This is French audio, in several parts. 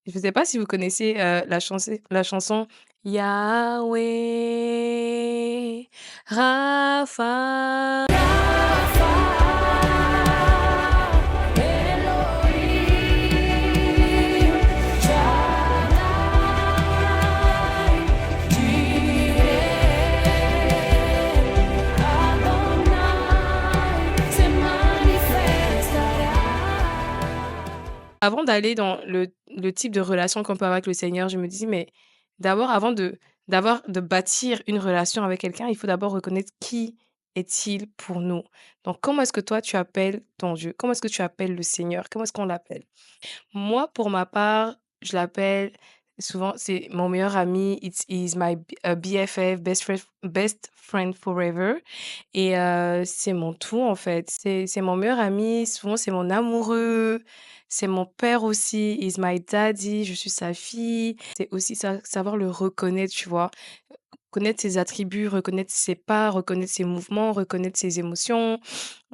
Je ne sais pas si vous connaissez, la chanson Yahweh Rapha. Avant d'aller dans le type de relation qu'on peut avoir avec le Seigneur, je me dis: «Mais d'abord, avant de bâtir une relation avec quelqu'un, il faut d'abord reconnaître qui est-il pour nous?» Donc comment est-ce que toi tu appelles ton Dieu? Comment est-ce que tu appelles le Seigneur? Comment est-ce qu'on l'appelle? Moi, pour ma part, je l'appelle souvent c'est mon meilleur ami, he's my BFF, best friend forever et c'est mon tout, en fait. C'est mon meilleur ami, souvent c'est mon amoureux, c'est mon père aussi, he's my daddy, je suis sa fille. C'est aussi savoir le reconnaître, tu vois? Connaître ses attributs, reconnaître ses pas, reconnaître ses mouvements, reconnaître ses émotions,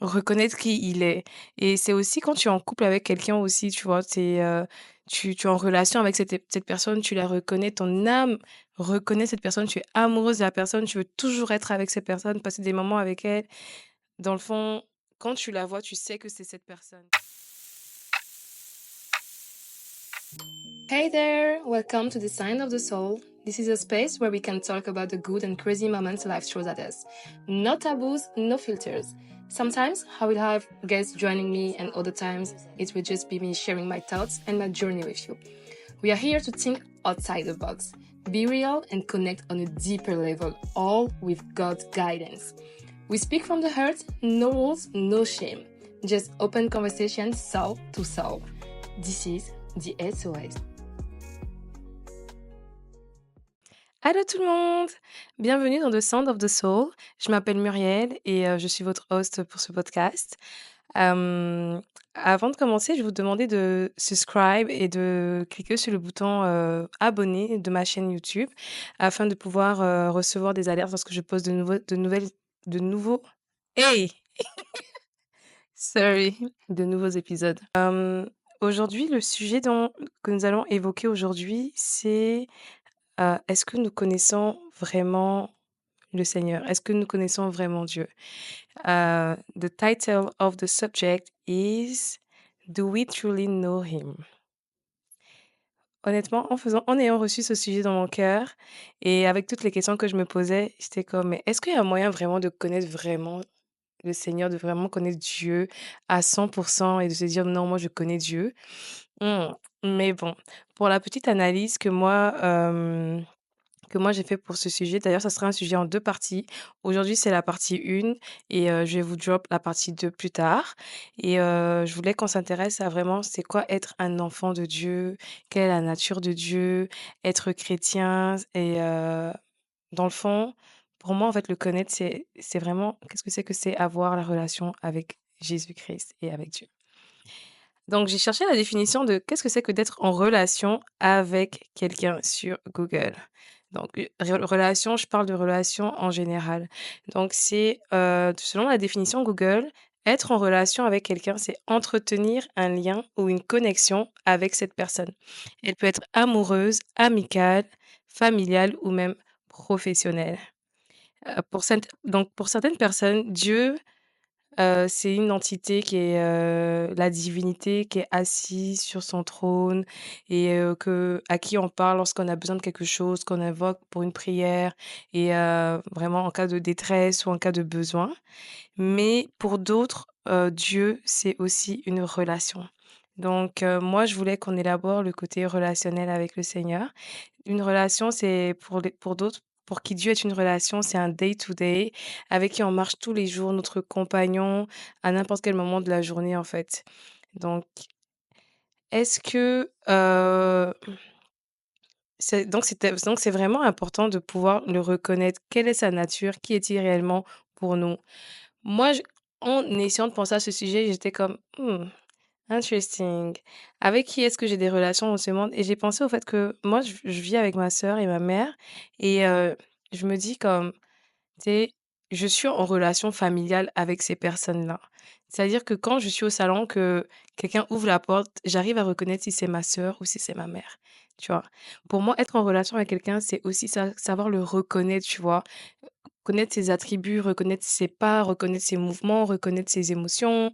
reconnaître qui il est. Et c'est aussi quand tu es en couple avec quelqu'un aussi, tu vois? Tu es en relation avec cette personne, tu la reconnais, ton âme reconnaît cette personne, tu es amoureuse de la personne, tu veux toujours être avec cette personne, passer des moments avec elle. Dans le fond, quand tu la vois, tu sais que c'est cette personne. Hey there, welcome to the Sign of the Soul. This is a space where we can talk about the good and crazy moments life throws at us. No taboos, no filters. Sometimes I will have guests joining me, and other times it will just be me sharing my thoughts and my journey with you. We are here to think outside the box, be real, and connect on a deeper level, all with God's guidance. We speak from the heart, no rules, no shame. Just open conversation, soul to soul. This is the SOS. Allô tout le monde! Bienvenue dans The Sound of the Soul. Je m'appelle Muriel et je suis votre host pour ce podcast. Hem, Avant de commencer, je vais vous demander de subscribe et de cliquer sur le bouton, abonner de ma chaîne YouTube afin de pouvoir, recevoir des alertes lorsque je poste de nouveaux hey! Sorry, de nouveaux épisodes. Aujourd'hui, le sujet que nous allons évoquer aujourd'hui, c'est est-ce que nous connaissons vraiment le Seigneur? Est-ce que nous connaissons vraiment Dieu? The title of the subject is Do we truly know him? Honnêtement, en ayant reçu ce sujet dans mon cœur et avec toutes les questions que je me posais, j'étais comme: «Mais est-ce qu'il y a moyen vraiment de connaître vraiment le Seigneur, de vraiment connaître Dieu à 100% et de se dire: "Non, moi je connais Dieu"?» Mmh, mais bon, pour la petite analyse que moi j'ai fait pour ce sujet. D'ailleurs, ça sera un sujet en 2 parties. Aujourd'hui, c'est la partie 1 et je vais vous drop la partie 2 plus tard et je voulais qu'on s'intéresse à vraiment c'est quoi être un enfant de Dieu? Quelle est la nature de Dieu? Être chrétien et dans le fond, pour moi, en fait, le connaître, c'est vraiment qu'est-ce que c'est? Que c'est avoir la relation avec Jésus-Christ et avec Dieu. Donc j'ai cherché la définition de qu'est-ce que c'est que d'être en relation avec quelqu'un sur Google. Donc, relation, je parle de relation en général. Donc c'est, selon la définition Google, être en relation avec quelqu'un, c'est entretenir un lien ou une connexion avec cette personne. Elle peut être amoureuse, amicale, familiale ou même professionnelle. Pour certaines personnes, Dieu c'est une entité qui est, la divinité qui est assise sur son trône et à qui on parle lorsqu'on a besoin de quelque chose, qu'on invoque pour une prière et vraiment en cas de détresse ou en cas de besoin. Mais pour d'autres, Dieu, c'est aussi une relation. Donc moi, je voulais qu'on élabore le côté relationnel avec le Seigneur. Une relation, c'est pour d'autres, pour qui Dieu est une relation, c'est un day to day avec qui on marche tous les jours, notre compagnon à n'importe quel moment de la journée, en fait. Donc est-ce que, c'est vraiment important de pouvoir le reconnaître. Quelle est sa nature? Qui est-il réellement pour nous? Moi, en essayant de penser à ce sujet, j'étais comme: «Mmh, interesting. Avec qui est-ce que j'ai des relations dans ce monde?» Et j'ai pensé au fait que moi, je vis avec ma sœur et ma mère et je me dis comme, tu sais, je suis en relation familiale avec ces personnes-là. C'est-à-dire que quand je suis au salon, que quelqu'un ouvre la porte, j'arrive à reconnaître si c'est ma sœur ou si c'est ma mère, tu vois? Pour moi, être en relation avec quelqu'un, c'est aussi savoir le reconnaître, tu vois? Connaître ses attributs, reconnaître ses pas, reconnaître ses mouvements, reconnaître ses émotions,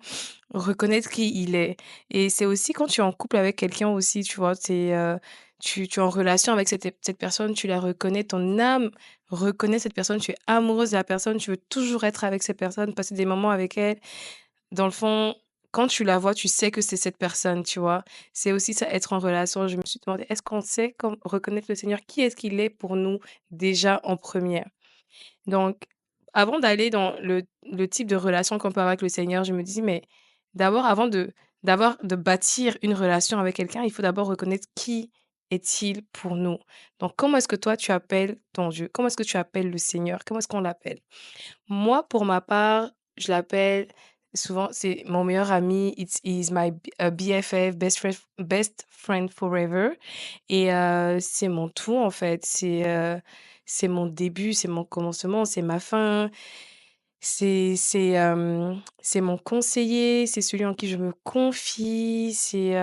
reconnaître qui il est. Et c'est aussi quand tu es en couple avec quelqu'un aussi, tu vois? Tu es en relation avec cette personne, tu la reconnais, ton âme reconnaît cette personne, tu es amoureuse de la personne, tu veux toujours être avec cette personne, passer des moments avec elle. Dans le fond, quand tu la vois, tu sais que c'est cette personne, tu vois? C'est aussi ça, être en relation. Je me suis demandé: «Est-ce qu'on sait reconnaître le Seigneur? Qui est-ce qu'il est pour nous déjà en premier. Donc, avant d'aller dans le type de relation qu'on peut avoir avec le Seigneur, je me dis: «Mais d'abord, avant de bâtir une relation avec quelqu'un, il faut d'abord reconnaître qui est-il pour nous». Donc, comment est-ce que toi, tu appelles ton Dieu? Comment est-ce que tu appelles le Seigneur? Comment est-ce qu'on l'appelle? Moi, pour ma part, je l'appelle souvent, c'est mon meilleur ami, he's my BFF, best friend forever. Et c'est mon tout, en fait. C'est mon début, c'est mon commencement, c'est ma fin. C'est mon conseiller, c'est celui en qui je me confie, c'est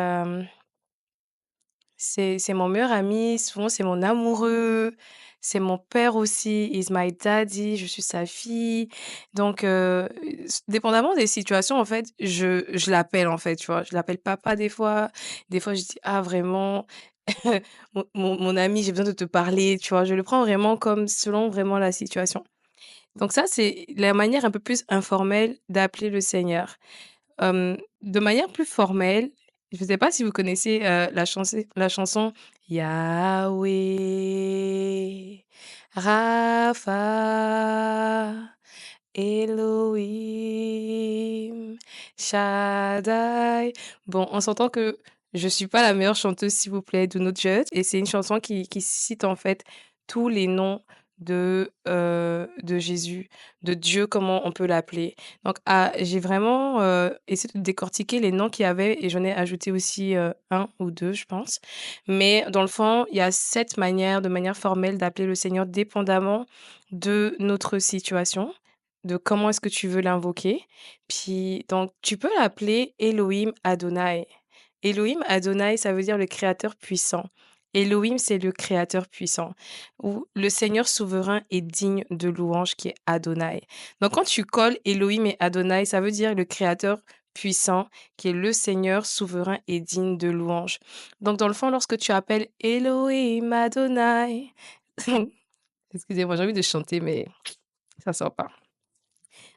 mon meilleur ami, souvent c'est mon amoureux, c'est mon père aussi, he's my daddy, je suis sa fille. Donc dépendamment des situations, en fait, je l'appelle, en fait, tu vois? Je l'appelle papa des fois je dis: «Ah vraiment, mon ami, j'ai besoin de te parler», tu vois? Je le prends vraiment comme selon vraiment la situation. Donc ça, c'est la manière un peu plus informelle d'appeler le Seigneur. De manière plus formelle, je ne sais pas si vous connaissez, la chanson Yahweh Rapha Elohim Shaddai. Bon, on s'entend que je suis pas la meilleure chanteuse, s'il vous plaît, do not judge, et c'est une chanson qui cite, en fait, tous les noms de Jésus, de Dieu, comment on peut l'appeler. Donc j'ai vraiment, essayé de décortiquer les noms qu'il y avait, et j'en ai ajouté aussi, 1 ou 2, je pense. Mais dans le fond, il y a 7 manières, de manière formelle, d'appeler le Seigneur dépendamment de notre situation, de comment est-ce que tu veux l'invoquer. Puis donc tu peux l'appeler Elohim Adonai. Elohim Adonai, ça veut dire le créateur puissant. Elohim, c'est le créateur puissant, ou le Seigneur souverain et digne de louange, qui est Adonai. Donc quand tu colles Elohim et Adonai, ça veut dire le créateur puissant, qui est le Seigneur souverain et digne de louange. Donc dans le fond, lorsque tu appelles Elohim Adonai, excusez-moi, j'ai envie de chanter, mais ça sort pas.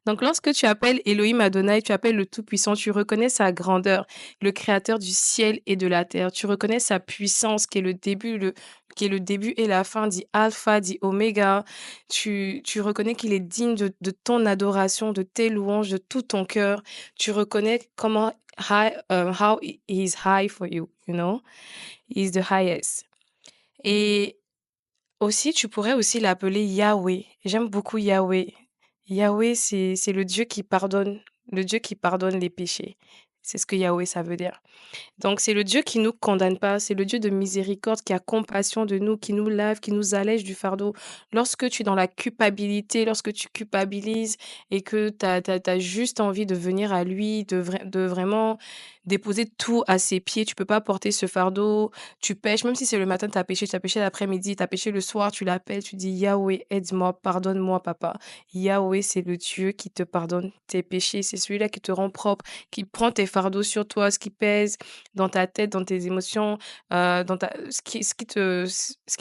Donc, lorsque tu appelles Elohim Adonai, tu appelles le Tout-Puissant, tu reconnais sa grandeur, le créateur du ciel et de la terre. Tu reconnais sa puissance, qui est le début et la fin, dit Alpha, dit Oméga. Tu reconnais qu'il est digne de ton adoration, de tes louanges, de tout ton cœur. Tu reconnais how he is high for you, you know? He is the highest. Et aussi, tu pourrais aussi l'appeler Yahweh. J'aime beaucoup Yahweh. Yahweh, c'est le Dieu qui pardonne les péchés. C'est ce que Yahweh, ça veut dire. Donc c'est le Dieu qui nous condamne pas, c'est le Dieu de miséricorde qui a compassion de nous, qui nous lave, qui nous allège du fardeau. Lorsque tu es dans la culpabilité, lorsque tu culpabilises et que tu as juste envie de venir à lui, de vraiment déposer tout à ses pieds, tu peux pas porter ce fardeau, tu pêches, même si c'est le matin, tu as péché l'après-midi, tu as péché le soir, tu l'appelles, tu dis: «Yahweh, aide-moi, pardonne-moi papa». Yahweh, c'est le Dieu qui te pardonne tes péchés, c'est celui-là qui te rend propre, qui prend tes fardeaux sur toi, ce qui pèse dans ta tête, dans tes émotions, dans ta ce qui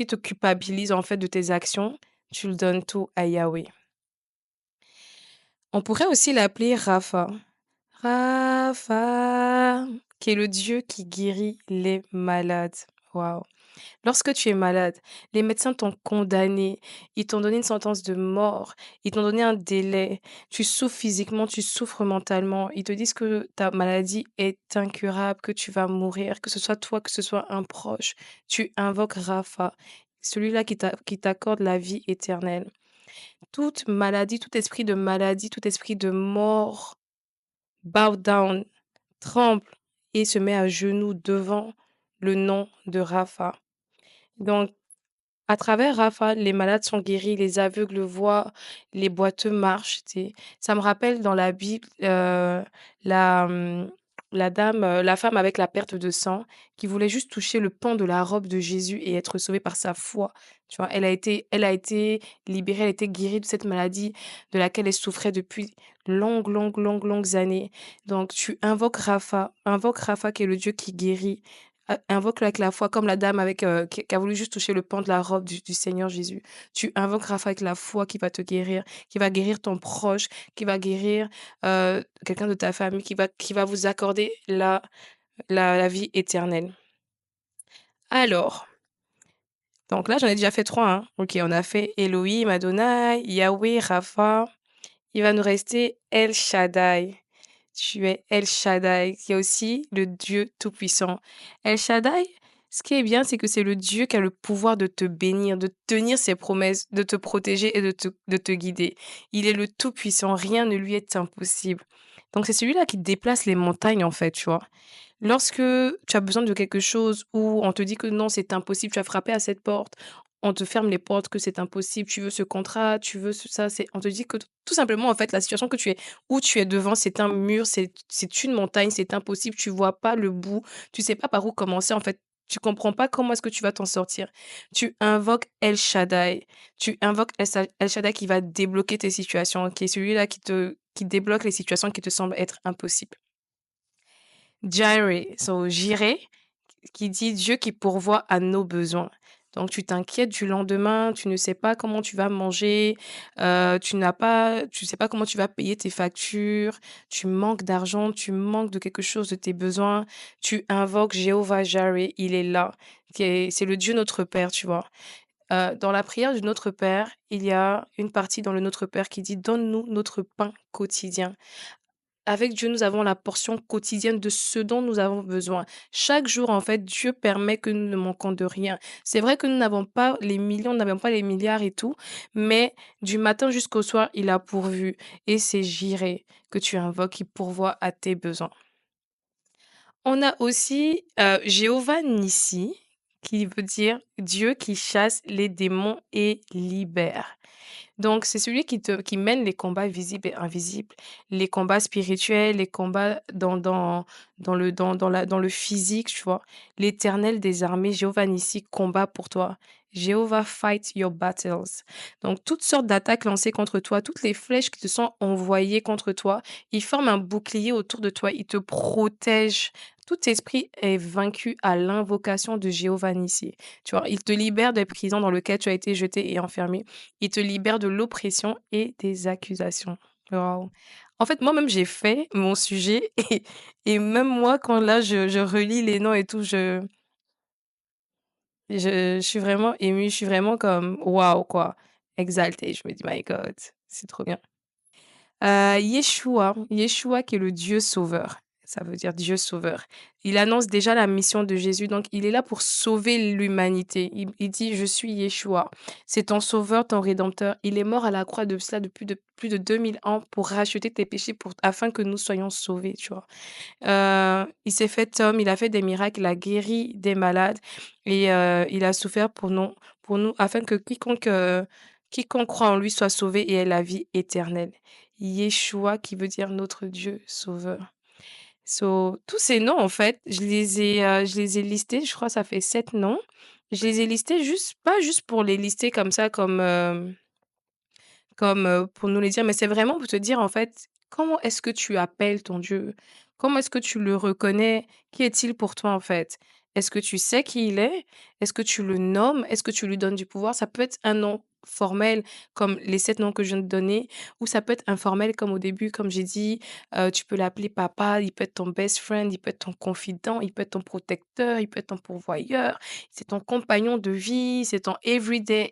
te culpabilise, en fait, de tes actions, tu le donnes tout à Yahweh. On pourrait aussi l'appeler Rapha. Rapha, qui est le Dieu qui guérit les malades. Waouh! Lorsque tu es malade, les médecins t'ont condamné, ils t'ont donné une sentence de mort, ils t'ont donné un délai, tu souffres physiquement, tu souffres mentalement, ils te disent que ta maladie est incurable, que tu vas mourir, que ce soit toi, que ce soit un proche. Tu invoques Rapha, celui-là qui t'accorde la vie éternelle. Toute maladie, tout esprit de maladie, tout esprit de mort bow down, tremble et se met à genoux devant le nom de Rapha. Donc À travers Rapha, les malades sont guéris, les aveugles voient, les boiteux marchent, tu sais. Ça me rappelle dans la Bible, la, la dame, la femme avec la perte de sang qui voulait juste toucher le pan de la robe de Jésus et être sauvée par sa foi, tu vois? Elle a été libérée, elle a été guérie de cette maladie de laquelle elle souffrait depuis longues années. Donc tu invoque Rapha qui est le Dieu qui guérit. Invoque-le avec la foi comme la dame avec, qui a voulu juste toucher le pan de la robe du Seigneur Jésus. Tu invoques Rapha avec la foi qui va te guérir, qui va guérir ton proche, qui va guérir, quelqu'un de ta famille, qui va vous accorder la vie éternelle. Alors, donc là, j'en ai déjà fait 3, hein. OK, on a fait Elohim, Adonai, Yahweh, Rapha. Il va nous rester El Shaddai. Tu es El Shaddai, qui est aussi le Dieu tout-puissant. El Shaddai, ce qui est bien, c'est que c'est le Dieu qui a le pouvoir de te bénir, de tenir ses promesses, de te protéger et de te guider. Il est le tout-puissant, rien ne lui est impossible. Donc c'est celui-là qui déplace les montagnes, en fait, tu vois. Lorsque tu as besoin de quelque chose ou on te dit que non, c'est impossible, tu as frappé à cette porte, on te ferme les portes, que c'est impossible, tu veux ce contrat, tu veux ça, on te dit que tout simplement, en fait, la situation que tu es, où tu es devant, c'est un mur, c'est une montagne, c'est impossible, tu vois pas le bout, tu sais pas par où commencer, en fait. Tu comprends pas comment est-ce que tu vas t'en sortir. Tu invoques El Shaddai. Tu invoques El Shaddai qui va débloquer tes situations, qui est celui-là qui débloque les situations qui te semblent être impossibles. Jireh, so Jireh, qui dit Dieu qui pourvoit à nos besoins. Donc tu t'inquiètes du lendemain, tu ne sais pas comment tu vas manger, tu sais pas comment tu vas payer tes factures, tu manques d'argent, tu manques de quelque chose de tes besoins, tu invoques Jéhovah Jireh, il est là, c'est le Dieu notre Père, tu vois. Dans la prière du Notre Père, il y a une partie dans le Notre Père qui dit: «Donne-nous notre pain quotidien». Avec Dieu, nous avons la portion quotidienne de ce dont nous avons besoin. Chaque jour, en fait, Dieu permet que nous ne manquons de rien. C'est vrai que nous n'avons pas les millions, nous n'avons pas les milliards et tout, mais du matin jusqu'au soir, il a pourvu. Et c'est Jireh que tu invoques qui pourvoit à tes besoins. On a aussi Jéhovah Nissi, qui veut dire Dieu qui chasse les démons et libère. Donc, c'est celui qui mène les combats visibles et invisibles, les combats spirituels, les combats dans le physique, tu vois. L'Éternel des armées, Jéhovah Nissi, combat pour toi. Jéhovah fight your battles. Donc, toutes sortes d'attaques lancées contre toi, toutes les flèches qui te sont envoyées contre toi, ils forment un bouclier autour de toi, ils te protègent. Tout esprit est vaincu à l'invocation de Jéhovah Nissi. Tu vois, il te libère des prisons dans lesquelles tu as été jeté et enfermé. Il te libère de l'oppression et des accusations. Waouh! En fait, moi-même, j'ai fait mon sujet et même moi, quand là, je relis les noms et tout, je suis vraiment émue, je suis vraiment comme waouh, quoi, exaltée. Je me dis: «My God, c'est trop bien». Yeshua qui est le Dieu sauveur, ça veut dire Dieu sauveur. Il annonce déjà la mission de Jésus, donc il est là pour sauver l'humanité. Il dit: «Je suis Yeshua». C'est ton sauveur, ton rédempteur. Il est mort à la croix de cela depuis de plus de 2000 ans pour racheter tes péchés afin que nous soyons sauvés, tu vois? Il s'est fait homme, il a fait des miracles, il a guéri des malades et il a souffert pour nous afin que quiconque croit en lui soit sauvé et ait la vie éternelle. Yeshua qui veut dire notre Dieu sauveur. So, tous ces noms en fait, je les ai listés, je crois que ça fait 7 noms. Je les ai listés juste pas juste pour les lister comme ça, comme pour nous les dire, mais c'est vraiment pour te dire, en fait, comment est-ce que tu appelles ton Dieu? Comment est-ce que tu le reconnais? Qui est-il pour toi, en fait? Est-ce que tu sais qui il est? Est-ce que tu le nommes? Est-ce que tu lui donnes du pouvoir? Ça peut être un nom formel comme les 7 noms que je viens de donner ou ça peut être informel comme au début, comme j'ai dit, tu peux l'appeler papa, il peut être ton best friend, il peut être ton confident, il peut être ton protecteur, il peut être ton pourvoyeur, c'est ton compagnon de vie, c'est ton everyday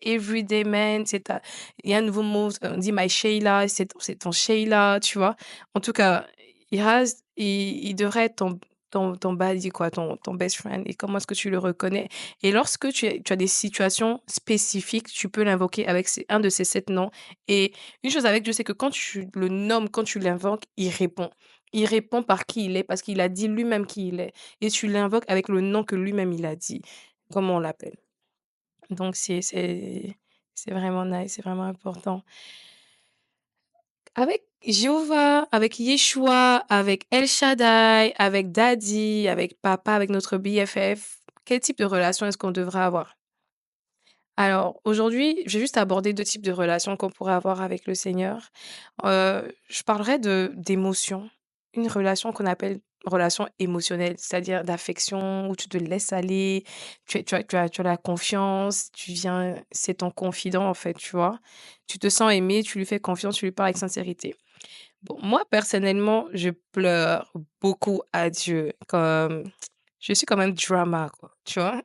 man, il y a un nouveau mot, on dit My Sheila, c'est ton Sheila, tu vois? En tout cas, il devrait être ton buddy quoi, ton best friend et comment est-ce que tu le reconnais? Et lorsque tu as des situations spécifiques, tu peux l'invoquer avec un de ces 7 noms et une chose avec Dieu, c'est que quand tu le nommes, quand tu l'invoques, il répond. Il répond par qui il est, parce qu'il a dit lui-même qui il est et tu l'invoques avec le nom que lui-même il a dit. Comment on l'appelle? Donc c'est vraiment nice, c'est vraiment important. Avec Jéhovah, avec Yeshua, avec El Shaddai, avec Daddy, avec papa, avec notre BFF, quel type de relation est-ce qu'on devrait avoir? Alors, aujourd'hui, j'ai juste abordé 2 types de relations qu'on pourrait avoir avec le Seigneur. Je parlerai de d'émotions. Une relation qu'on appelle relation émotionnelle, c'est-à-dire d'affection où tu te laisses aller, tu as la confiance, tu viens c'est ton confident, en fait, tu vois? Tu te sens aimé, tu lui fais confiance, tu lui parles avec sincérité. Bon, moi, personnellement, je pleure beaucoup à Dieu, comme je suis quand même drama, quoi, tu vois?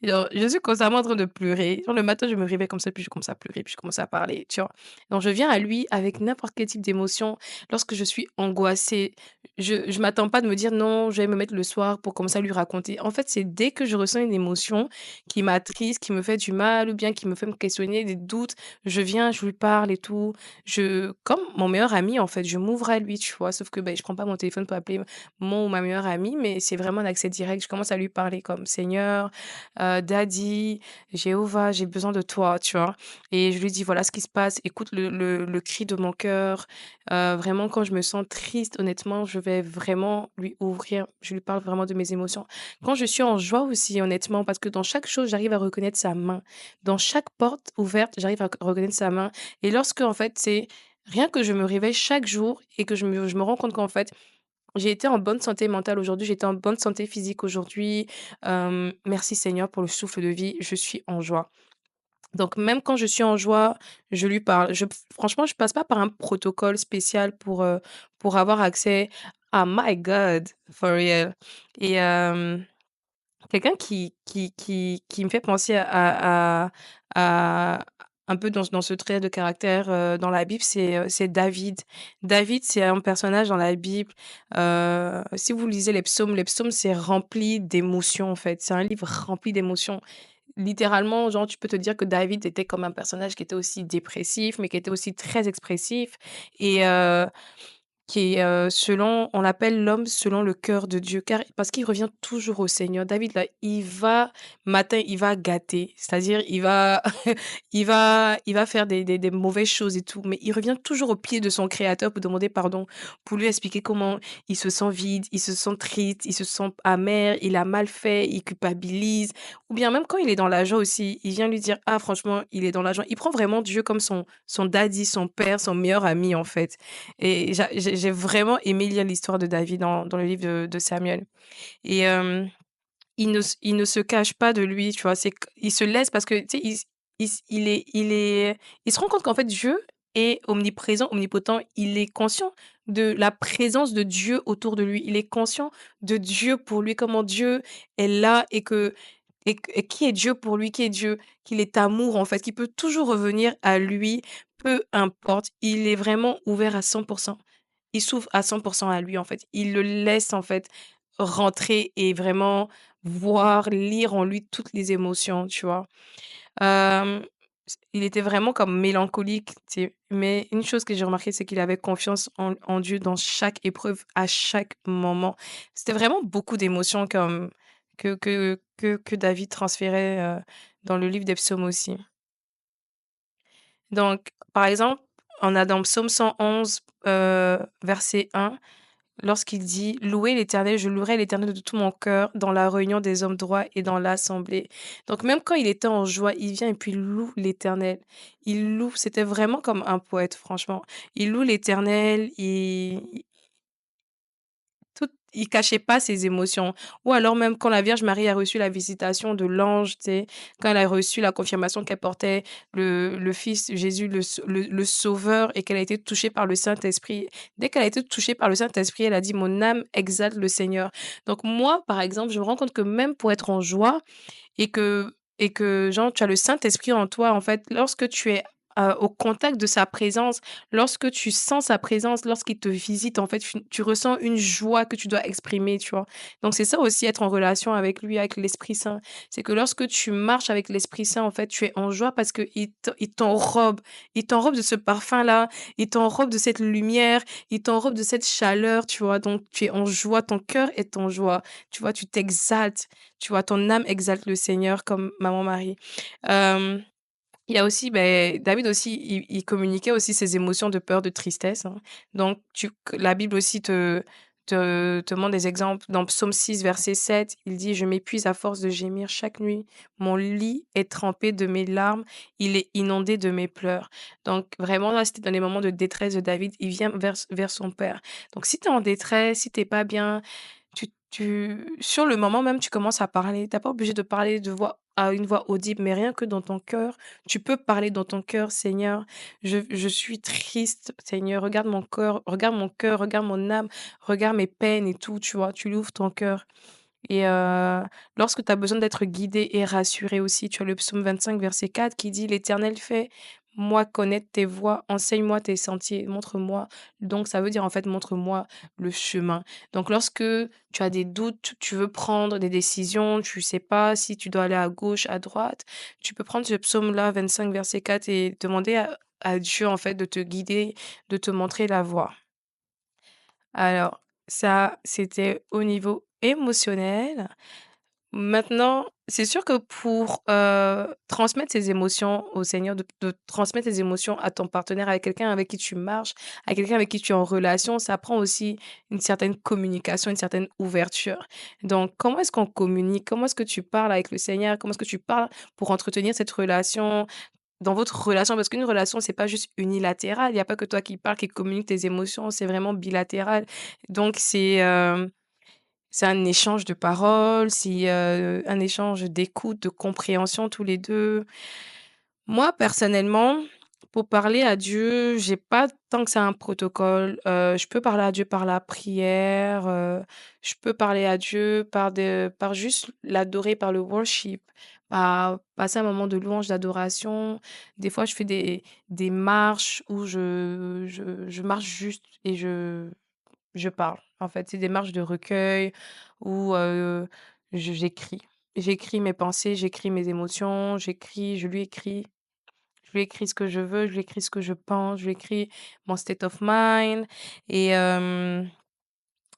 Genre, je suis constamment en train de pleurer. Genre, le matin, je me réveille comme ça, puis je commence à pleurer, puis je commence à parler, tu vois? Donc je viens à lui avec n'importe quel type d'émotion. Lorsque je suis angoissée, je m'attends pas de me dire: «Non, je vais me mettre le soir pour commencer à lui raconter». En fait, c'est dès que je ressens une émotion qui m'attriste, qui me fait du mal ou bien qui me fait me questionner, des doutes, je viens, je lui parle et tout. Je comme mon meilleur ami, en fait, je m'ouvre à lui, tu vois? Sauf que, beh, je prends pas mon téléphone pour appeler mon ou ma meilleure amie, mais c'est vraiment un accès direct. Je commence à lui parler comme: «Seigneur, Daddy, Jéhovah, j'ai besoin de toi», tu vois? Et je lui dis: «Voilà ce qui se passe, écoute le cri de mon cœur». Vraiment quand je me sens triste, honnêtement, je vais vraiment lui ouvrir, je lui parle vraiment de mes émotions. Quand je suis en joie aussi, honnêtement, parce que dans chaque chose, j'arrive à reconnaître sa main. Dans chaque porte ouverte, j'arrive à reconnaître sa main et lorsque, en fait, c'est rien que je me réveille chaque jour et que je me rends compte qu'en fait, j'ai été en bonne santé mentale aujourd'hui, j'étais en bonne santé physique aujourd'hui. Merci Seigneur pour le souffle de vie, je suis en joie. Donc même quand je suis en joie, je lui parle. Franchement, je passe pas par un protocole spécial pour avoir accès à my God, for real. Et quelqu'un qui me fait penser à un peu dans ce trait de caractère, dans la Bible, c'est David. David, c'est un personnage dans la Bible, si vous lisez les psaumes, c'est rempli d'émotions, en fait. C'est un livre rempli d'émotions. Littéralement, genre, tu peux te dire que David était comme un personnage qui était aussi dépressif, mais qui était aussi très expressif et qui est, selon on l'appelle l'homme selon le cœur de Dieu, car parce qu'il revient toujours au Seigneur. David, là, il va matin, il va gâter, c'est-à-dire il va faire des mauvaises choses et tout, mais il revient toujours au pied de son créateur pour demander pardon, pour lui expliquer comment il se sent vide, il se sent triste, il se sent amer, il a mal fait, il culpabilise ou bien même quand il est dans la joie aussi, il vient lui dire: «Ah franchement, il est dans la joie». Il prend vraiment Dieu comme son daddy, son père, son meilleur ami, en fait. Et j'ai vraiment aimé lire l'histoire de David dans le livre de Samuel et il ne se cache pas de lui, tu vois? C'est q il se laisse parce que, tu sais, il se rend compte qu'en fait Dieu est omniprésent, omnipotent. Il est conscient de la présence de Dieu autour de lui. Il est conscient de Dieu pour lui, comment Dieu est là et qui est Dieu pour lui, qui est Dieu, qu'il est amour en fait, qu'il peut toujours revenir à lui, peu importe. Il est vraiment ouvert à 100%. Il s'ouvre à 100% à lui en fait. Il le laisse en fait rentrer et vraiment voir, lire en lui toutes les émotions, tu vois? Il était vraiment comme mélancolique, tu sais, mais une chose que j'ai remarqué, c'est qu'il avait confiance en Dieu dans chaque épreuve, à chaque moment. C'était vraiment beaucoup d'émotions comme que David transférait, dans le livre des psaumes aussi. Donc, par exemple, on a dans Psaume 111, verset 1. Lorsqu'il dit: «Louez l'Éternel, je louerai l'Éternel de tout mon cœur dans la réunion des hommes droits et dans l'assemblée». Donc même quand il était en joie, il vient et puis il loue l'Éternel. Il loue, c'était vraiment comme un poète franchement. Il loue l'Éternel, il cachait pas ses émotions ou alors même quand la Vierge Marie a reçu la visitation de l'ange, tu sais, quand elle a reçu la confirmation qu'elle portait le fils Jésus, le sauveur et qu'elle a été touchée par le Saint-Esprit. Dès qu'elle a été touchée par le Saint-Esprit, elle a dit: «Mon âme exalte le Seigneur». Donc moi, par exemple, je me rends compte que même pour être en joie et que genre tu as le Saint-Esprit en toi, en fait, lorsque tu es au contact de sa présence. Lorsque tu sens sa présence, lorsqu'il te visite, en fait, tu ressens une joie que tu dois exprimer, tu vois? Donc c'est ça aussi être en relation avec lui, avec l'Esprit Saint. C'est que lorsque tu marches avec l'Esprit Saint, en fait, tu es en joie parce qu'il t'enrobe. Il t'enrobe de ce parfum-là, il t'enrobe de cette lumière, il t'enrobe de cette chaleur, tu vois? Donc tu es en joie, ton cœur est en joie, tu vois? Tu t'exaltes, tu vois? Ton âme exalte le Seigneur comme maman Marie. Hem Il y a aussi, David aussi, il communiquait aussi ses émotions de peur, de tristesse, hein. Donc la Bible aussi te montre des exemples. Dans Psaume 6, verset 7, il dit: «Je m'épuise à force de gémir chaque nuit. Mon lit est trempé de mes larmes, il est inondé de mes pleurs». Donc vraiment là, c'était dans les moments de détresse de David, il vient vers son père. Donc si tu es en détresse, si tu es pas bien, sur le moment même, tu commences à parler. Tu pas obligé de parler de voix à une voix audible, mais rien que dans ton cœur, tu peux parler dans ton cœur: «Seigneur, je suis triste, Seigneur, regarde mon cœur, regarde mon âme, regarde mes peines et tout», tu vois? Tu lui ouvres ton cœur et lorsque tu as besoin d'être guidé et rassuré aussi, tu as le psaume 25 verset 4 qui dit: «L'Éternel fait moi connaître tes voies, enseigne-moi tes sentiers, montre-moi». Donc ça veut dire en fait: «Montre-moi le chemin». Donc lorsque tu as des doutes, tu veux prendre des décisions, tu sais pas si tu dois aller à gauche, à droite, tu peux prendre ce psaume-là 25 verset 4 et demander à Dieu en fait de te guider, de te montrer la voie. Alors ça, c'était au niveau émotionnel. Maintenant, c'est sûr que pour, transmettre ses émotions au Seigneur, de transmettre tes émotions à ton partenaire, avec quelqu'un avec qui tu marches, à quelqu'un avec qui tu es en relation, ça prend aussi une certaine communication, une certaine ouverture. Donc, comment est-ce qu'on communique? Comment est-ce que tu parles avec le Seigneur? Comment est-ce que tu parles pour entretenir cette relation, dans votre relation? Parce qu'une relation, c'est pas juste unilatéral. Il y a pas que toi qui parles, qui communique tes émotions, c'est vraiment bilatéral. Donc c'est un échange de paroles, c'est, un échange d'écoute, de compréhension tous les 2. Moi, personnellement, pour parler à Dieu, j'ai pas tant que ça un protocole. Je peux parler à Dieu par la prière, je peux parler à Dieu par juste l'adorer, par le worship, par passer un moment de louange, d'adoration. Des fois, je fais des marches où je marche juste et je parle, en fait. C'est des marches de recueil où, j'écris. J'écris mes pensées, j'écris mes émotions, je lui écris. Je lui écris ce que je veux, je lui écris ce que je pense, je lui écris mon state of mind et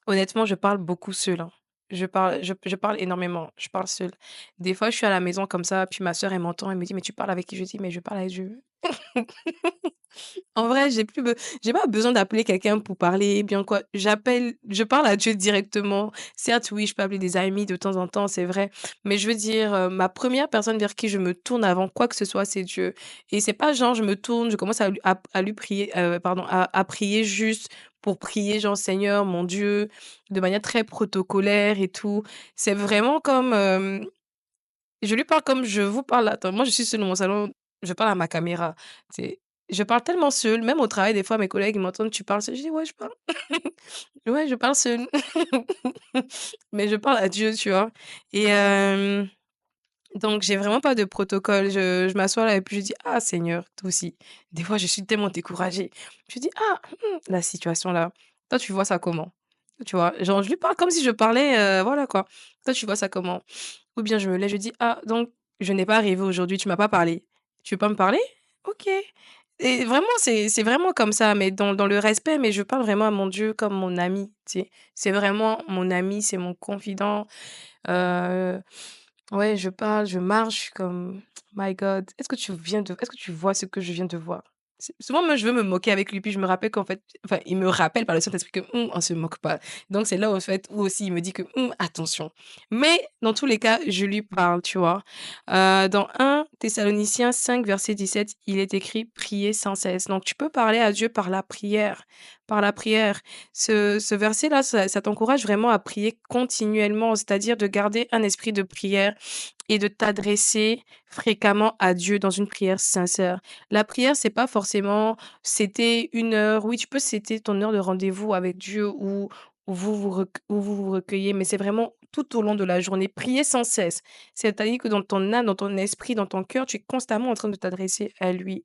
honnêtement, je parle beaucoup seule, hein. Je parle énormément, je parle seule. Des fois, je suis à la maison comme ça, puis ma sœur, elle m'entend, elle me dit: «Mais tu parles avec qui?» Je dis: «Mais je parle avec Dieu». En vrai, j'ai pas besoin d'appeler quelqu'un pour parler, bien quoi. Je parle à Dieu directement. Certes, oui, je peux appeler des amis de temps en temps, c'est vrai, mais je veux dire, ma première personne vers qui je me tourne avant quoi que ce soit, c'est Dieu et c'est pas genre je me tourne, je commence à lui prier, pardon, à prier juste pour prier genre: «Seigneur, mon Dieu», de manière très protocolaire et tout. C'est vraiment comme, je lui parle comme je vous parle. Attends, moi, je suis seule dans mon salon, je parle à ma caméra. C'est Je parle tellement seule, même au travail, des fois, mes collègues, ils m'entendent: «Tu parles seule?» Je dis: «Ouais, je parle. Ouais, je parle seule». Mais je parle à Dieu, tu vois? Et donc j'ai vraiment pas de protocole. Je m'assois là et puis je dis: «Ah Seigneur, toi aussi». Des fois, je suis tellement découragée. Je dis: «Ah, la situation là, toi, tu vois ça comment?» Tu vois? Genre, je lui parle comme si je parlais, voilà quoi. «Toi, tu vois ça comment?» Ou bien je me lève, je dis: «Ah donc je n'ai pas rêvé aujourd'hui, tu m'as pas parlé. Tu veux pas me parler? OK». Et vraiment, c'est vraiment comme ça, mais dans le respect, mais je parle vraiment à mon Dieu comme mon ami, tu sais? C'est vraiment mon ami, c'est mon confident. Heu, ouais, je parle, je marche, je suis comme: «My God, est-ce que tu vois ce que je viens de voir?» Souvent moi je veux me moquer avec lui, puis je me rappelle qu'en fait enfin, il me rappelle par le Saint-Esprit que: on se moque pas». Donc c'est là, en fait, où aussi il me dit que: attention». Mais dans tous les cas, je lui parle, tu vois? Dans 1 Thessaloniciens 5, verset 17, il est écrit: «Priez sans cesse». Donc tu peux parler à Dieu par la prière, par la prière. Ce verset-là, ça t'encourage vraiment à prier continuellement, c'est-à-dire de garder un esprit de prière et de t'adresser fréquemment à Dieu dans une prière sincère. La prière, c'est pas forcément c'était une heure. Oui, tu peux c'était ton heure de rendez-vous avec Dieu où où vous vous recueillez, mais c'est vraiment tout au long de la journée, prier sans cesse. C'est-à-dire que dans ton âme, dans ton esprit, dans ton cœur, tu es constamment en train de t'adresser à lui.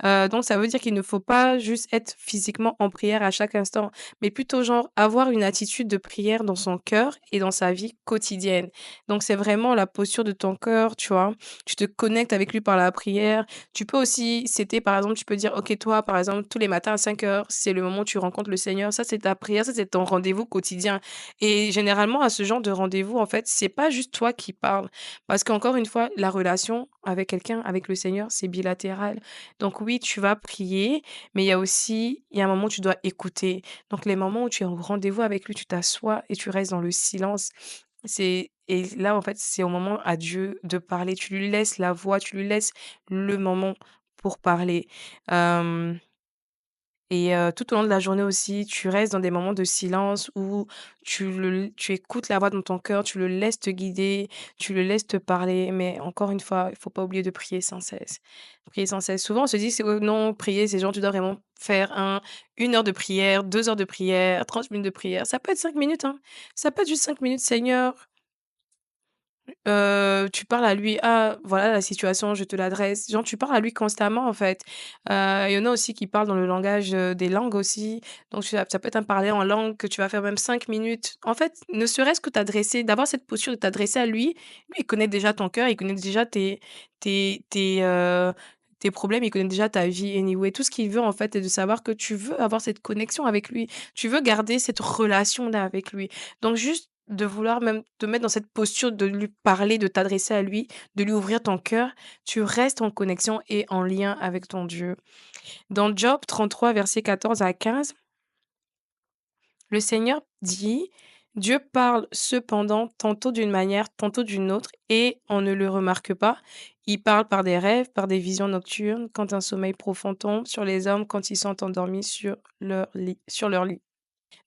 Donc ça veut dire qu'il ne faut pas juste être physiquement en prière à chaque instant, mais plutôt genre avoir une attitude de prière dans son cœur et dans sa vie quotidienne. Donc c'est vraiment la posture de ton cœur, tu vois? Tu te connectes avec lui par la prière. Tu peux aussi c'était par exemple, tu peux dire: «OK, toi, par exemple, tous les matins à 5 heures, c'est le moment où tu rencontres le Seigneur». Ça, c'est ta prière, ça, c'est ton rendez-vous quotidien et généralement à ce genre de rendez-vous, en fait, c'est pas juste toi qui parles parce qu'encore une fois, la relation avec quelqu'un, avec le Seigneur, c'est bilatéral. Donc oui, tu vas prier, mais il y a un moment où tu dois écouter. Donc les moments où tu es en rendez-vous avec lui, tu t'assois et tu restes dans le silence. Et là, en fait, c'est au moment à Dieu de parler. Tu lui laisses la voix, tu lui laisses le moment pour parler. Hem tout au long de la journée aussi, tu restes dans des moments de silence où tu écoutes la voix dans ton cœur, tu le laisses te guider, tu le laisses te parler. Mais encore une fois, il faut pas oublier de prier sans cesse. Prier sans cesse. Souvent, on se dit: «C'est non, prier, c'est genre tu dois vraiment faire 1 heure de prière, 2 heures de prière, 30 minutes de prière». Ça peut être 5 minutes, hein. Ça peut être juste 5 minutes: «Seigneur, tu parles à lui: «Ah, voilà la situation, je te l'adresse». Genre, tu parles à lui constamment, en fait. Il y en a aussi qui parlent dans le langage, des langues aussi. Donc ça peut être un parler en langue que tu vas faire même 5 minutes. En fait, ne serait-ce que t'adresser, d'avoir cette posture de t'adresser à lui. Lui, il connaît déjà ton cœur, il connaît déjà tes problèmes, il connaît déjà ta vie anyway. Tout ce qu'il veut, en fait, est de savoir que tu veux avoir cette connexion avec lui. Tu veux garder cette relation-là avec lui. Donc juste de vouloir même te mettre dans cette posture de lui parler, de t'adresser à lui, de lui ouvrir ton cœur, tu restes en connexion et en lien avec ton Dieu. Dans Job 33, versets 14 à 15, le Seigneur dit: «Dieu parle cependant tantôt d'une manière, tantôt d'une autre, et on ne le remarque pas. Il parle par des rêves, par des visions nocturnes, quand un sommeil profond tombe sur les hommes, quand ils sont endormis sur leur lit».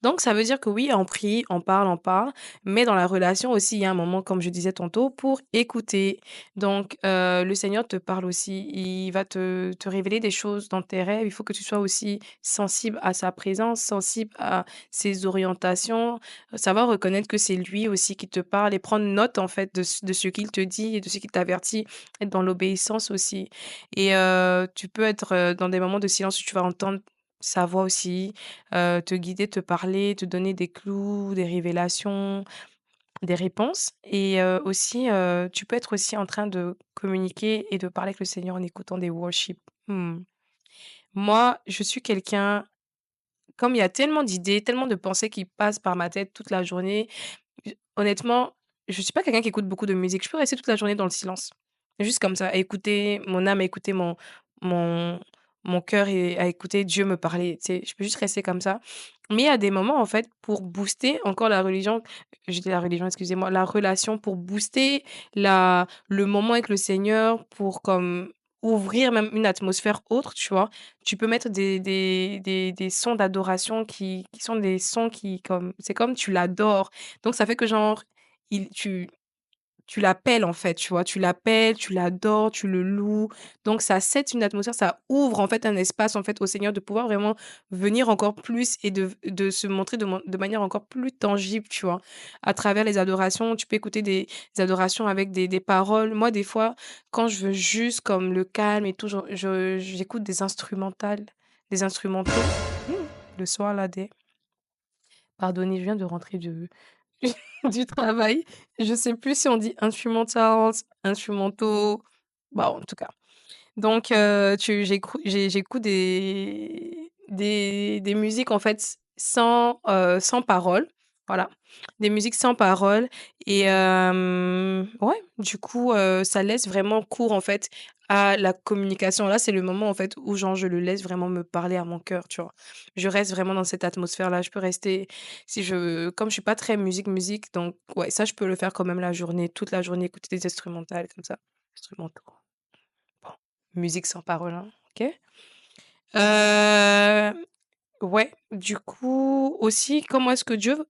Donc ça veut dire que oui, on parle, mais dans la relation aussi, il y a un moment, comme je disais tantôt, pour écouter. Donc le Seigneur te parle aussi, il va te révéler des choses dans tes rêves. Il faut que tu sois aussi sensible à sa présence, sensible à ses orientations, savoir reconnaître que c'est lui aussi qui te parle et prendre note en fait de ce qu'il te dit et de ce qu'il t'avertit, être dans l'obéissance aussi. Et tu peux être, dans des moments de silence où tu vas entendre sa voix aussi, te guider, te parler, te donner des clous, des révélations, des réponses et aussi, tu peux être aussi en train de communiquer et de parler avec le Seigneur en écoutant des worship. Mmh. Moi, je suis quelqu'un comme il y a tellement d'idées, tellement de pensées qui passent par ma tête toute la journée, honnêtement, je suis pas quelqu'un qui écoute beaucoup de musique. Je peux rester toute la journée dans le silence. Juste comme ça, à écouter mon âme, à écouter mon mon cœur et à écouter Dieu me parler, tu sais? Je peux juste rester comme ça. Mais il y a des moments, en fait, pour booster encore la religion je dis la religion, excusez-moi, la relation, pour booster le moment avec le Seigneur, pour comme ouvrir même une atmosphère autre, tu vois? Tu peux mettre des sons d'adoration qui sont des sons qui comme c'est comme tu l'adores. Donc ça fait que genre, il tu l'appelles en fait, tu vois? Tu l'appelles, tu l'adores, tu le loues. Donc ça set une atmosphère, ça ouvre en fait un espace en fait au Seigneur de pouvoir vraiment venir encore plus et de se montrer de manière encore plus tangible, tu vois? À travers les adorations, tu peux écouter des adorations avec des paroles. Moi, des fois, quand je veux juste comme le calme et tout, j'écoute des instrumentales, des instrumentaux. Mmh, le soir là des pardonnez, je viens de rentrer du travail. Je sais plus si on dit instrumentals, instrumentaux, bah, en tout cas. Donc j'écoute des musiques en fait sans paroles, voilà. Des musiques sans paroles et ouais, du coup, ça laisse vraiment court en fait à la communication. Là, c'est le moment en fait où genre je le laisse vraiment me parler à mon cœur, tu vois? Je reste vraiment dans cette atmosphère-là. Je peux rester si je comme je suis pas très musique, donc ouais, ça je peux le faire quand même la journée, toute la journée, écouter des instrumentales comme ça. Instrumentaux. Bon, musique sans parole, hein, OK. Heu, ouais, du coup, aussi, comment est-ce que Dieu,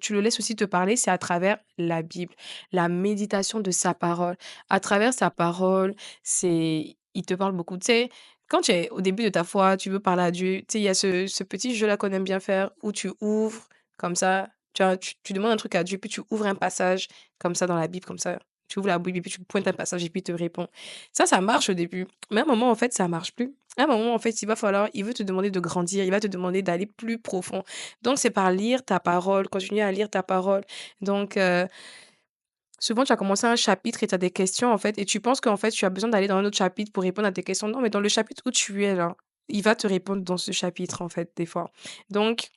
tu le laisses aussi te parler? C'est à travers la Bible, la méditation de sa parole. À travers sa parole, il te parle beaucoup. Tu sais, quand tu es au début de ta foi, tu veux parler à Dieu, tu sais, il y a ce petit jeu-là qu'on aime bien faire où tu ouvres comme ça Tu demandes un truc à Dieu, puis tu ouvres un passage comme ça dans la Bible, comme ça. Tu ouvres la Bible et puis tu pointes un passage et puis il te répond. Ça marche au début, mais à un moment, en fait, ça marche plus. À un moment, en fait, il veut te demander de grandir, il va te demander d'aller plus profond. Donc c'est par lire ta parole, continuer à lire ta parole. Donc souvent, tu as commencé un chapitre et tu as des questions, en fait, et tu penses qu'en fait, tu as besoin d'aller dans un autre chapitre pour répondre à tes questions. Non, mais dans le chapitre où tu es là, il va te répondre dans ce chapitre, en fait, des fois. Donc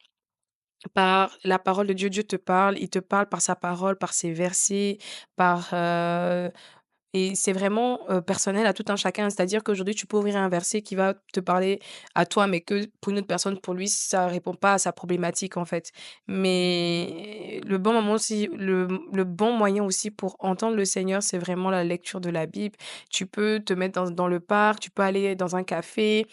par la parole de Dieu, Dieu te parle, il te parle par sa parole, par ses versets, par, et c'est vraiment, personnel à tout un chacun. C'est-à-dire qu'aujourd'hui, tu peux ouvrir un verset qui va te parler à toi, mais que pour une autre personne, pour lui, ça répond pas à sa problématique, en fait. Mais le bon moyen aussi pour entendre le Seigneur, c'est vraiment la lecture de la Bible. Tu peux te mettre dans le parc, tu peux aller dans un café,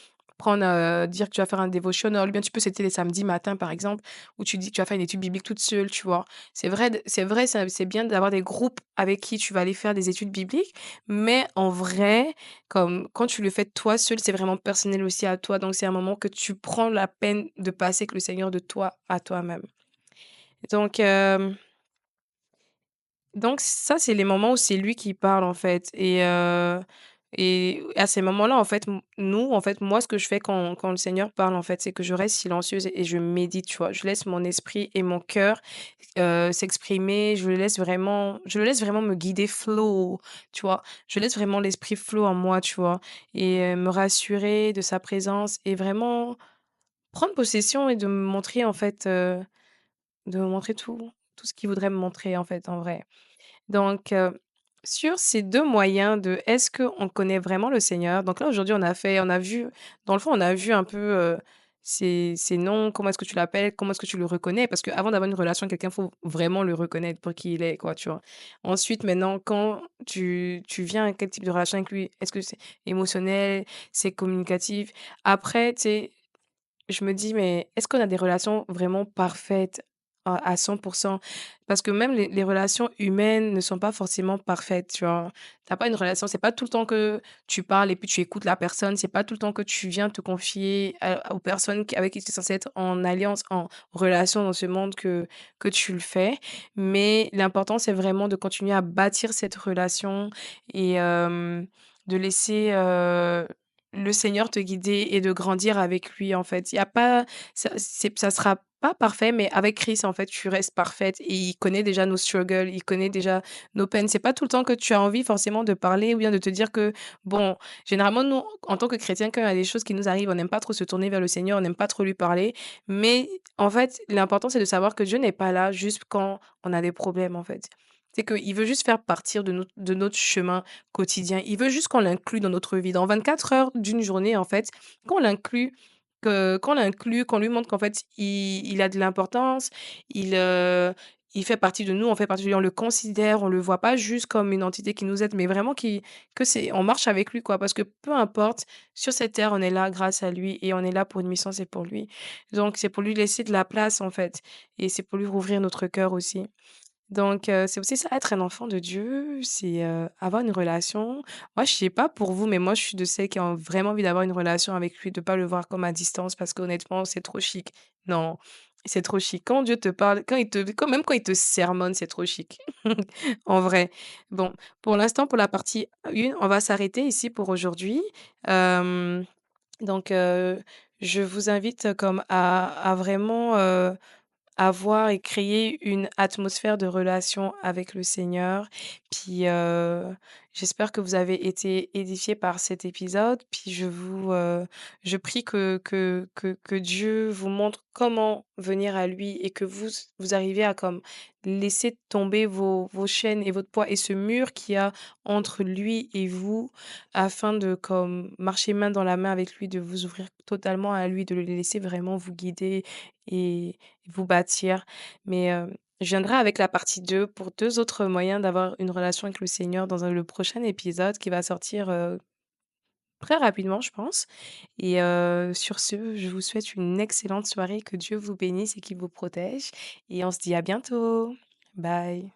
dire que tu vas faire un devotional ou bien tu peux c'était les samedis matins, par exemple, où tu dis que tu vas faire une étude biblique toute seule, tu vois? C'est vrai, ça c'est bien d'avoir des groupes avec qui tu vas aller faire des études bibliques, mais en vrai, comme quand tu le fais toi seul, c'est vraiment personnel aussi à toi. Donc c'est un moment que tu prends la peine de passer avec le Seigneur de toi à toi-même. Donc ça, c'est les moments où c'est lui qui parle, en fait, et à ces moments-là, en fait, en fait, moi, ce que je fais quand le Seigneur parle, en fait, c'est que je reste silencieuse et je médite, tu vois? Je laisse mon esprit et mon cœur, s'exprimer, je le laisse vraiment me guider flow, tu vois? Je laisse vraiment l'esprit flow en moi, tu vois? Et me rassurer de sa présence et vraiment prendre possession et de me montrer, en fait, de me montrer tout ce qu'il voudrait me montrer, en fait, en vrai. Donc, sur ces 2 moyens de est-ce qu'on connaît vraiment le Seigneur? Donc là, aujourd'hui, on a vu dans le fond, on a vu un peu, ses noms, comment est-ce que tu l'appelles, comment est-ce que tu le reconnais? Parce qu'avant d'avoir une relation avec quelqu'un, il faut vraiment le reconnaître pour qui il est, quoi, tu vois? Ensuite, maintenant, quand tu viens à quel type de relation avec lui? Est-ce que c'est émotionnel? C'est communicatif? Après, tu sais, je me dis: «Mais est-ce qu'on a des relations vraiment parfaites à 100? Parce que même les relations humaines ne sont pas forcément parfaites, tu vois? T'as pas une relation c'est pas tout le temps que tu parles et puis tu écoutes la personne, c'est pas tout le temps que tu viens te confier à aux personnes avec qui tu es censé être en alliance, en relation dans ce monde que tu le fais. Mais l'important, c'est vraiment de continuer à bâtir cette relation et de laisser, le Seigneur te guider et de grandir avec lui, en fait. Il y a pas ça sera pas parfait, mais avec Christ, en fait, tu restes parfaite et il connaît déjà nos struggles, il connaît déjà nos peines. C'est pas tout le temps que tu as envie forcément de parler ou bien de te dire que bon, généralement, nous, en tant que chrétiens, quand il y a des choses qui nous arrivent, on n'aime pas trop se tourner vers le Seigneur, on n'aime pas trop lui parler. Mais en fait, l'important, c'est de savoir que Dieu n'est pas là juste quand on a des problèmes, en fait. C'est qu'il veut juste faire partir de notre chemin quotidien. Il veut juste qu'on l'inclue dans notre vie. Dans 24 heures d'une journée, en fait, qu'on l'inclue, qu'on lui montre qu'en fait, il a de l'importance, il, heu, il fait partie de nous, on fait partie de lui, on le considère, on le voit pas juste comme une entité qui nous aide, mais vraiment que c'est on marche avec lui, quoi. Parce que peu importe, sur cette terre, on est là grâce à lui et on est là pour une mission, c'est pour lui. Donc c'est pour lui laisser de la place, en fait, et c'est pour lui rouvrir notre cœur aussi. Donc c'est aussi ça, être un enfant de Dieu, c'est, avoir une relation. Moi, je sais pas pour vous, mais moi, je suis de celles qui ont vraiment envie d'avoir une relation avec lui, de pas le voir comme à distance parce qu'honnêtement, c'est trop chic. Non, c'est trop chic. Quand Dieu te parle, quand il te sermonne, c'est trop chic, en vrai. Bon, pour l'instant, pour la partie 1, on va s'arrêter ici pour aujourd'hui. Hem, donc je vous invite comme à vraiment, avoir et créer une atmosphère de relation avec le Seigneur. Puis, j'espère que vous avez été édifiés par cet épisode. Puis je prie que Dieu vous montre comment venir à lui et que vous arrivez à comme laisser tomber vos chaînes et votre poids et ce mur qu'il y a entre lui et vous afin de comme marcher main dans la main avec lui, de vous ouvrir totalement à lui, de le laisser vraiment vous guider et vous bâtir. Mais, je viendrai avec la partie 2 pour 2 autres moyens d'avoir une relation avec le Seigneur dans le prochain épisode qui va sortir, très rapidement, je pense. Et sur ce, je vous souhaite une excellente soirée, que Dieu vous bénisse et qu'il vous protège et on se dit à bientôt. Bye.